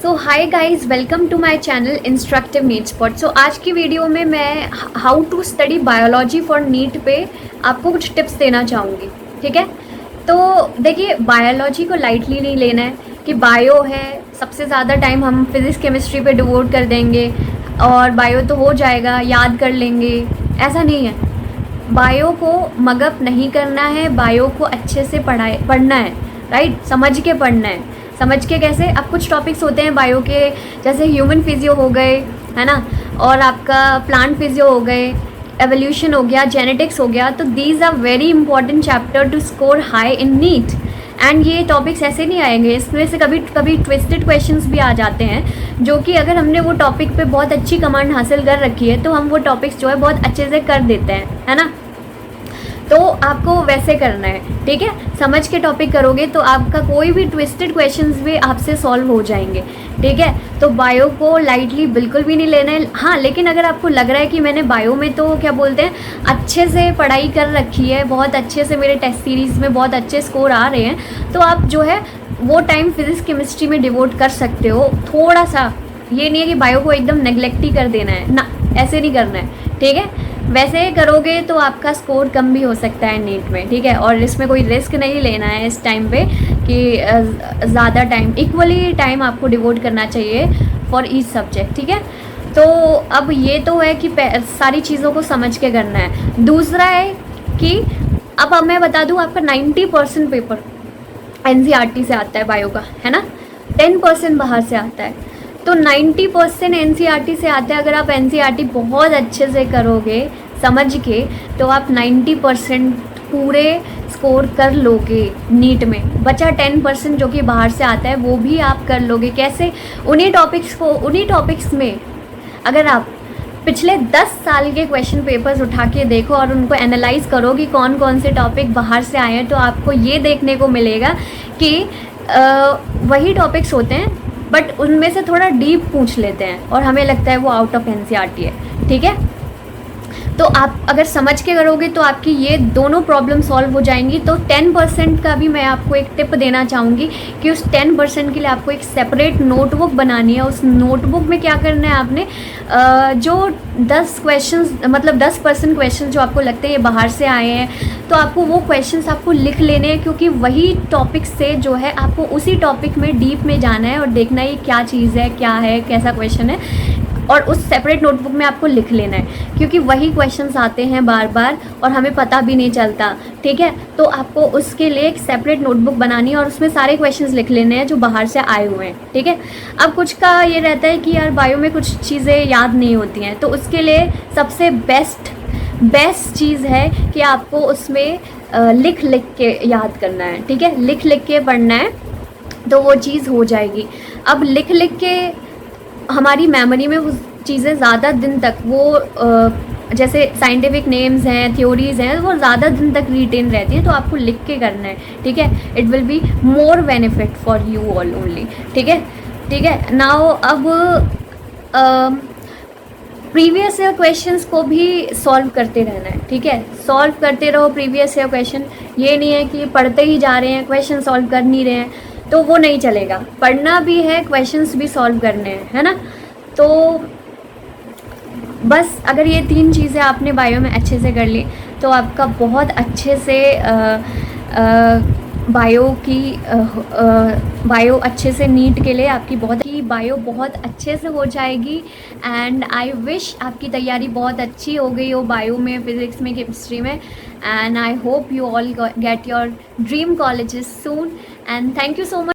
So hi guys, welcome to my channel instructive NEET spot. So आज की video में मैं how to study biology for NEET पे आपको कुछ टिप्स देना चाहूँगी। ठीक है, तो देखिए बायोलॉजी को लाइटली नहीं लेना है कि बायो है सबसे ज़्यादा टाइम हम फिज़िक्स केमिस्ट्री पे डिवोट कर देंगे और बायो तो हो जाएगा, याद कर लेंगे, ऐसा नहीं है। बायो को मगअप नहीं करना है, बायो को अच्छे से पढ़ना है, राइट, समझ के पढ़ना है। समझ के कैसे? अब कुछ टॉपिक्स होते हैं बायो के, जैसे ह्यूमन फिजियो हो गए, है ना, और आपका प्लांट फिजियो हो गए, एवोल्यूशन हो गया, जेनेटिक्स हो गया। तो these are very important chapter to score high in NEET. And ये टॉपिक्स ऐसे नहीं आएंगे, इसमें से कभी कभी ट्विस्टेड क्वेश्चंस भी आ जाते हैं, जो कि अगर हमने वो टॉपिक पे बहुत अच्छी कमांड हासिल कर रखी है तो हम वो टॉपिक्स जो है बहुत अच्छे से कर देते हैं, है ना। तो आपको वैसे करना है, ठीक है। समझ के टॉपिक करोगे तो आपका कोई भी ट्विस्टेड क्वेश्चंस भी आपसे सॉल्व हो जाएंगे, ठीक है। तो बायो को लाइटली बिल्कुल भी नहीं लेना है। हाँ, लेकिन अगर आपको लग रहा है कि मैंने बायो में तो क्या बोलते हैं अच्छे से पढ़ाई कर रखी है, बहुत अच्छे से मेरे टेस्ट सीरीज़ में बहुत अच्छे स्कोर आ रहे हैं, तो आप जो है वो टाइम फिज़िक्स केमिस्ट्री में डिवोट कर सकते हो थोड़ा सा। ये नहीं है कि बायो को एकदम नेग्लेक्ट ही कर देना है ना, ऐसे नहीं करना है, ठीक है। वैसे करोगे तो आपका स्कोर कम भी हो सकता है नीट में, ठीक है। और इसमें कोई रिस्क नहीं लेना है इस टाइम पे कि ज़्यादा टाइम, इक्वली टाइम आपको डिवोट करना चाहिए फॉर ईच सब्जेक्ट, ठीक है। तो अब ये तो है कि सारी चीज़ों को समझ के करना है। दूसरा है कि अब मैं बता दूँ, आपका 90% पेपर NCERT से आता है बायो का, है ना, 10% बाहर से आता है। तो 90% NCERT से आता है। अगर आप NCERT बहुत अच्छे से करोगे समझ के, तो आप 90% पूरे स्कोर कर लोगे नीट में। बचा 10% जो कि बाहर से आता है, वो भी आप कर लोगे। कैसे? उन्हीं टॉपिक्स में अगर आप पिछले 10 साल के क्वेश्चन पेपर्स उठा के देखो और उनको एनालाइज करो कि कौन कौन से टॉपिक बाहर से आए हैं, तो आपको ये देखने को मिलेगा कि वही टॉपिक्स होते हैं बट उनमें से थोड़ा डीप पूछ लेते हैं और हमें लगता है वो आउट ऑफ NCERT है, ठीक है। तो आप अगर समझ के करोगे तो आपकी ये दोनों प्रॉब्लम सॉल्व हो जाएंगी। तो 10% का भी मैं आपको एक टिप देना चाहूँगी कि उस 10% के लिए आपको एक सेपरेट नोटबुक बनानी है। उस नोटबुक में क्या करना है आपने, जो 10 क्वेश्चंस, मतलब 10% क्वेश्चन जो आपको लगते हैं ये बाहर से आए हैं, तो आपको वो क्वेश्चंस आपको लिख लेने हैं, क्योंकि वही टॉपिक से जो है आपको उसी टॉपिक में डीप में जाना है और देखना है ये क्या चीज़ है, क्या है, कैसा क्वेश्चन है, और उस सेपरेट नोटबुक में आपको लिख लेना है, क्योंकि वही क्वेश्चंस आते हैं बार बार और हमें पता भी नहीं चलता, ठीक है। तो आपको उसके लिए एक सेपरेट नोटबुक बनानी है और उसमें सारे क्वेश्चंस लिख लेने हैं जो बाहर से आए हुए हैं, ठीक है। अब कुछ का ये रहता है कि यार बायो में कुछ चीज़ें याद नहीं होती हैं, तो उसके लिए सबसे बेस्ट चीज़ है कि आपको उसमें लिख के याद करना है, ठीक है। लिख के पढ़ना है तो वो चीज़ हो जाएगी। अब लिख के हमारी मेमोरी में वो चीज़ें ज़्यादा दिन तक, वो जैसे साइंटिफिक नेम्स हैं, थ्योरीज़ हैं, वो ज़्यादा दिन तक रिटेन रहती हैं। तो आपको लिख के करना है, ठीक है। It will be more benefit for you all only, ठीक है, ठीक है। नाउ अब प्रीवियस ईयर क्वेश्चंस को भी सॉल्व करते रहना है, ठीक है। सॉल्व करते रहो प्रीवियस ईयर क्वेश्चन। ये नहीं है कि पढ़ते ही जा रहे हैं, क्वेश्चन सॉल्व कर नहीं रहे हैं, तो वो नहीं चलेगा। पढ़ना भी है, क्वेश्चंस भी सॉल्व करने हैं, है ना। तो बस अगर ये 3 चीज़ें आपने बायो में अच्छे से कर ली तो आपका बहुत अच्छे से बायो अच्छे से नीट के लिए आपकी बायो बहुत अच्छे से हो जाएगी। एंड आई विश आपकी तैयारी बहुत अच्छी हो गई हो बायो में, फिज़िक्स में, केमिस्ट्री में। And I hope you all get your dream colleges soon. And thank you so much.